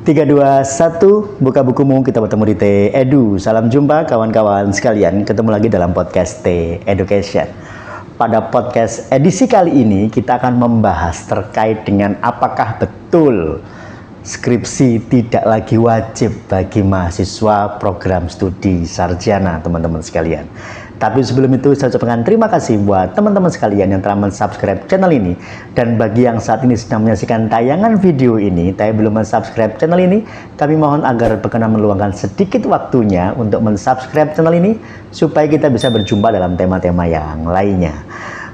3, 2, 1, buka bukumu, kita bertemu di T Edu. Salam jumpa kawan-kawan sekalian, ketemu lagi dalam podcast T Education. Pada podcast edisi kali ini kita akan membahas terkait dengan apakah betul skripsi tidak lagi wajib bagi mahasiswa program studi sarjana, teman-teman sekalian. Tapi sebelum itu saya ucapkan terima kasih buat teman-teman sekalian yang telah mensubscribe channel ini. Dan bagi yang saat ini sedang menyaksikan tayangan video ini tapi belum mensubscribe channel ini, kami mohon agar berkenan meluangkan sedikit waktunya untuk mensubscribe channel ini supaya kita bisa berjumpa dalam tema-tema yang lainnya.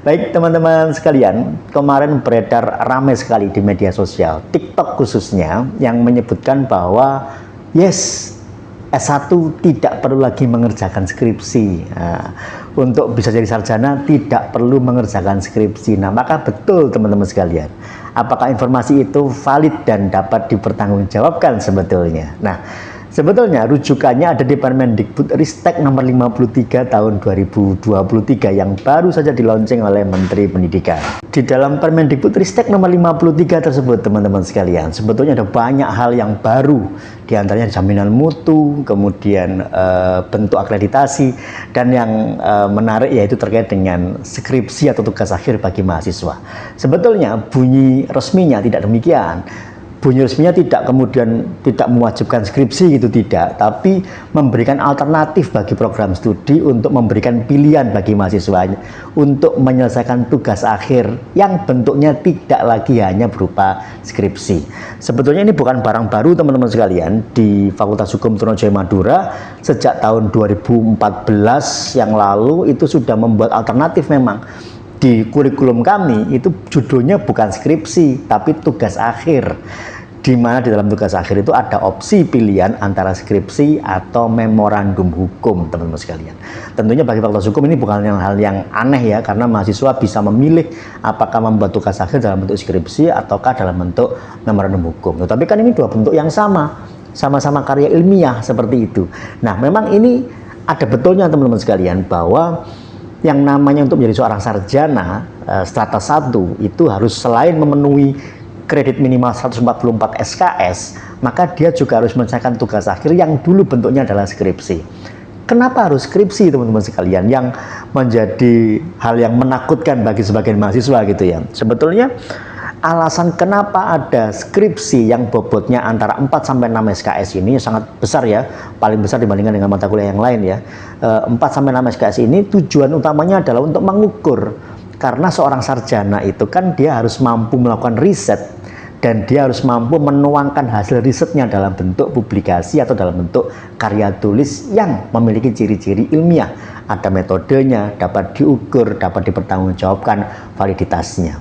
Baik teman-teman sekalian, kemarin beredar ramai sekali di media sosial, TikTok khususnya, yang menyebutkan bahwa yes, S1 tidak perlu lagi mengerjakan skripsi. Nah, untuk bisa jadi sarjana tidak perlu mengerjakan skripsi. Nah, maka betul teman-teman sekalian. Apakah informasi itu valid dan dapat dipertanggungjawabkan sebetulnya? Nah, sebetulnya rujukannya ada di Permendikbudristek nomor 53 tahun 2023 yang baru saja dilaunching oleh Menteri Pendidikan. Di dalam Permendikbudristek nomor 53 tersebut, teman-teman sekalian, sebetulnya ada banyak hal yang baru. Di antaranya jaminan mutu, kemudian bentuk akreditasi, dan yang menarik yaitu terkait dengan skripsi atau tugas akhir bagi mahasiswa. Sebetulnya bunyi resminya tidak demikian. Bunyi resminya tidak kemudian tidak mewajibkan skripsi gitu, tidak, tapi memberikan alternatif bagi program studi untuk memberikan pilihan bagi mahasiswa untuk menyelesaikan tugas akhir yang bentuknya tidak lagi hanya berupa skripsi. Sebetulnya ini bukan barang baru teman-teman sekalian. Di Fakultas Hukum Trunojoyo Madura sejak tahun 2014 yang lalu itu sudah membuat alternatif memang. Di kurikulum kami itu judulnya bukan skripsi tapi tugas akhir, di mana di dalam tugas akhir itu ada opsi pilihan antara skripsi atau memorandum hukum, teman-teman sekalian. Tentunya bagi Fakultas Hukum ini bukan hal yang aneh ya, karena mahasiswa bisa memilih apakah membuat tugas akhir dalam bentuk skripsi ataukah dalam bentuk memorandum hukum. Tetapi kan ini dua bentuk yang sama-sama karya ilmiah seperti itu. Nah, memang ini ada betulnya teman-teman sekalian bahwa yang namanya untuk menjadi seorang sarjana strata 1 itu harus selain memenuhi kredit minimal 144 SKS, maka dia juga harus menyelesaikan tugas akhir yang dulu bentuknya adalah skripsi. Kenapa harus skripsi teman-teman sekalian, yang menjadi hal yang menakutkan bagi sebagian mahasiswa gitu ya. Sebetulnya alasan kenapa ada skripsi yang bobotnya antara 4-6 SKS ini sangat besar ya, paling besar dibandingkan dengan mata kuliah yang lain ya. 4-6 SKS ini tujuan utamanya adalah untuk mengukur, karena seorang sarjana itu kan dia harus mampu melakukan riset dan dia harus mampu menuangkan hasil risetnya dalam bentuk publikasi atau dalam bentuk karya tulis yang memiliki ciri-ciri ilmiah. Ada metodenya, dapat diukur, dapat dipertanggungjawabkan validitasnya.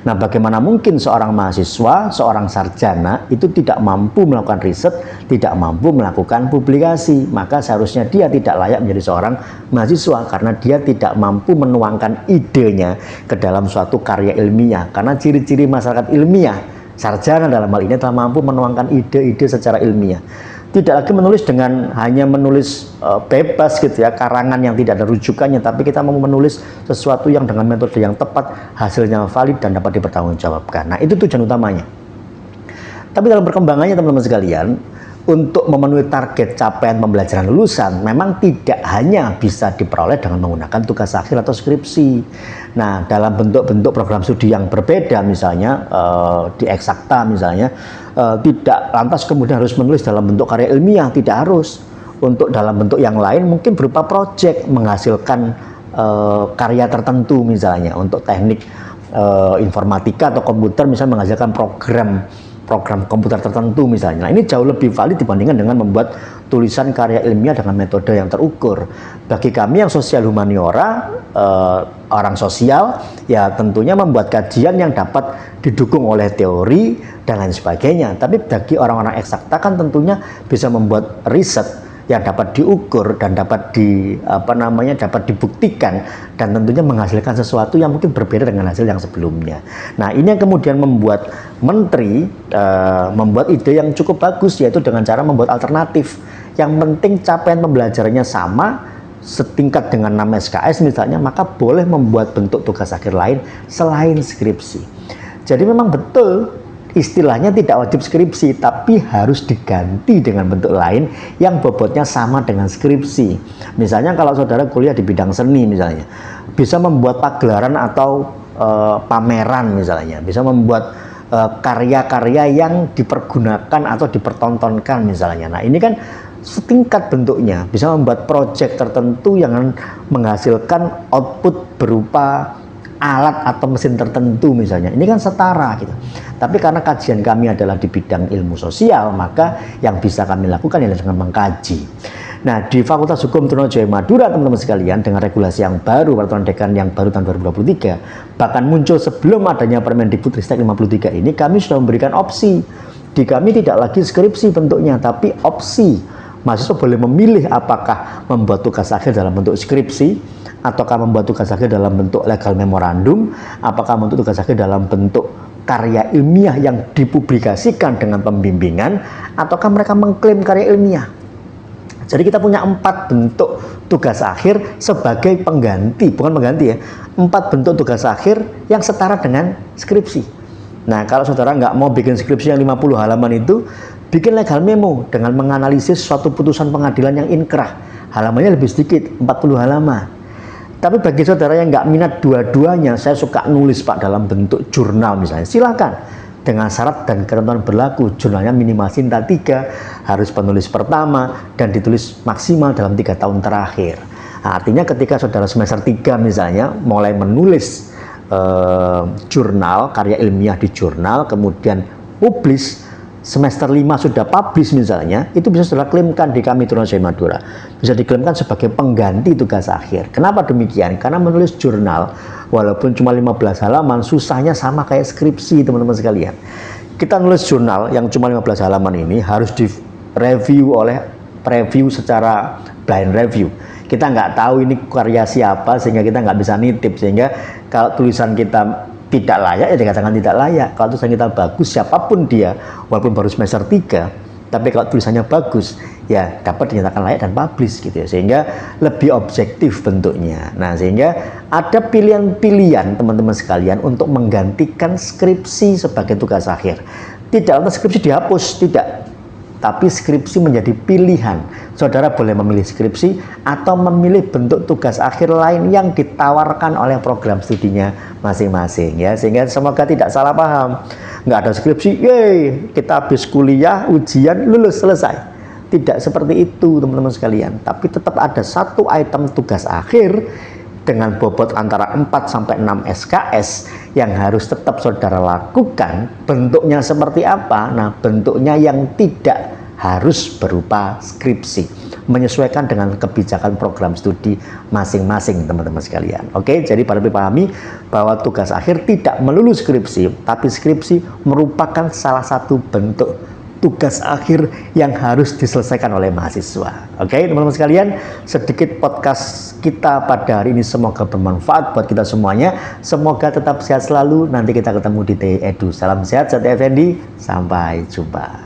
Nah, bagaimana mungkin seorang mahasiswa, seorang sarjana itu tidak mampu melakukan riset, tidak mampu melakukan publikasi? Maka seharusnya dia tidak layak menjadi seorang mahasiswa karena dia tidak mampu menuangkan idenya ke dalam suatu karya ilmiah. Karena ciri-ciri masyarakat ilmiah, sarjana dalam hal ini telah mampu menuangkan ide-ide secara ilmiah. Tidak lagi menulis dengan hanya menulis bebas gitu ya, karangan yang tidak ada rujukannya, tapi kita mau menulis sesuatu yang dengan metode yang tepat, hasilnya valid dan dapat dipertanggungjawabkan. Nah, itu tujuan utamanya. Tapi dalam perkembangannya teman-teman sekalian, untuk memenuhi target capaian pembelajaran lulusan memang tidak hanya bisa diperoleh dengan menggunakan tugas akhir atau skripsi. Nah, dalam bentuk-bentuk program studi yang berbeda, misalnya di eksakta misalnya, tidak lantas kemudian harus menulis dalam bentuk karya ilmiah, tidak harus. Untuk dalam bentuk yang lain mungkin berupa proyek menghasilkan karya tertentu, misalnya untuk teknik informatika atau komputer misalnya menghasilkan program komputer tertentu misalnya. Nah, ini jauh lebih valid dibandingkan dengan membuat tulisan karya ilmiah dengan metode yang terukur. Bagi kami yang sosial humaniora, orang sosial, ya tentunya membuat kajian yang dapat didukung oleh teori dan lain sebagainya. Tapi bagi orang-orang eksakta kan tentunya bisa membuat riset yang dapat diukur dan dapat dapat dibuktikan dan tentunya menghasilkan sesuatu yang mungkin berbeda dengan hasil yang sebelumnya. Nah, ini yang kemudian membuat menteri membuat ide yang cukup bagus, yaitu dengan cara membuat alternatif. Yang penting capaian pembelajarannya sama, setingkat dengan 6 SKS misalnya, maka boleh membuat bentuk tugas akhir lain selain skripsi. Jadi memang betul istilahnya tidak wajib skripsi, tapi harus diganti dengan bentuk lain yang bobotnya sama dengan skripsi. Misalnya kalau saudara kuliah di bidang seni misalnya, bisa membuat pagelaran atau pameran misalnya, bisa membuat karya-karya yang dipergunakan atau dipertontonkan misalnya. Nah ini kan setingkat bentuknya, bisa membuat proyek tertentu yang menghasilkan output berupa alat atau mesin tertentu misalnya. Ini kan setara gitu. Tapi karena kajian kami adalah di bidang ilmu sosial, maka yang bisa kami lakukan adalah dengan mengkaji. Nah, di Fakultas Hukum Trunojoyo Madura, teman-teman sekalian, dengan regulasi yang baru, peraturan dekan yang baru tahun 2023, bahkan muncul sebelum adanya Permendikbudristek 53 ini, kami sudah memberikan opsi. Di kami tidak lagi skripsi bentuknya, tapi opsi. Mahasiswa boleh memilih apakah membuat tugas akhir dalam bentuk skripsi, ataukah membuat tugas akhir dalam bentuk legal memorandum, apakah membuat tugas akhir dalam bentuk karya ilmiah yang dipublikasikan dengan pembimbingan, ataukah mereka mengklaim karya ilmiah. Jadi kita punya 4 bentuk tugas akhir sebagai pengganti, bukan pengganti ya, 4 bentuk tugas akhir yang setara dengan skripsi. Nah kalau saudara nggak mau bikin skripsi yang 50 halaman itu, bikin legal memo dengan menganalisis suatu putusan pengadilan yang inkrah. Halamannya lebih sedikit, 40 halaman. Tapi bagi saudara yang nggak minat dua-duanya, saya suka nulis Pak dalam bentuk jurnal misalnya, silakan. Dengan syarat dan ketentuan berlaku, jurnalnya minimal Sinta 3, harus penulis pertama, dan ditulis maksimal dalam 3 tahun terakhir. Nah, artinya ketika saudara semester 3 misalnya, mulai menulis jurnal, karya ilmiah di jurnal, kemudian publis, semester 5 sudah publish misalnya, itu bisa saudara klaimkan di kami Trunojoyo Madura. Bisa diklaimkan sebagai pengganti tugas akhir. Kenapa demikian? Karena menulis jurnal, walaupun cuma 15 halaman, susahnya sama kayak skripsi teman-teman sekalian. Kita nulis jurnal yang cuma 15 halaman ini harus di-review oleh preview secara blind review. Kita nggak tahu ini karya siapa, sehingga kita nggak bisa nitip. Sehingga kalau tulisan kita tidak layak, ya dikatakan tidak layak. Kalau tulisan kita bagus, siapapun dia, walaupun baru semester 3, tapi kalau tulisannya bagus, ya dapat dinyatakan layak dan publish gitu ya. Sehingga lebih objektif bentuknya. Nah, sehingga ada pilihan-pilihan teman-teman sekalian untuk menggantikan skripsi sebagai tugas akhir. Tidak lantas skripsi dihapus, tidak. Tapi skripsi menjadi pilihan. Saudara boleh memilih skripsi atau memilih bentuk tugas akhir lain yang ditawarkan oleh program studinya masing-masing ya. Sehingga semoga tidak salah paham. Nggak ada skripsi, yeay, kita habis kuliah, ujian, lulus, selesai. Tidak seperti itu teman-teman sekalian. Tapi tetap ada satu item tugas akhir dengan bobot antara 4 sampai 6 SKS yang harus tetap saudara lakukan. Bentuknya seperti apa? Nah, bentuknya yang tidak harus berupa skripsi, menyesuaikan dengan kebijakan program studi masing-masing teman-teman sekalian. Oke, jadi para dipahami bahwa tugas akhir tidak melulu skripsi, tapi skripsi merupakan salah satu bentuk tugas akhir yang harus diselesaikan oleh mahasiswa. Oke, teman-teman sekalian, sedikit podcast kita pada hari ini semoga bermanfaat buat kita semuanya. Semoga tetap sehat selalu. Nanti kita ketemu di TE Edu. Salam sehat, saya Effendi. Sampai jumpa.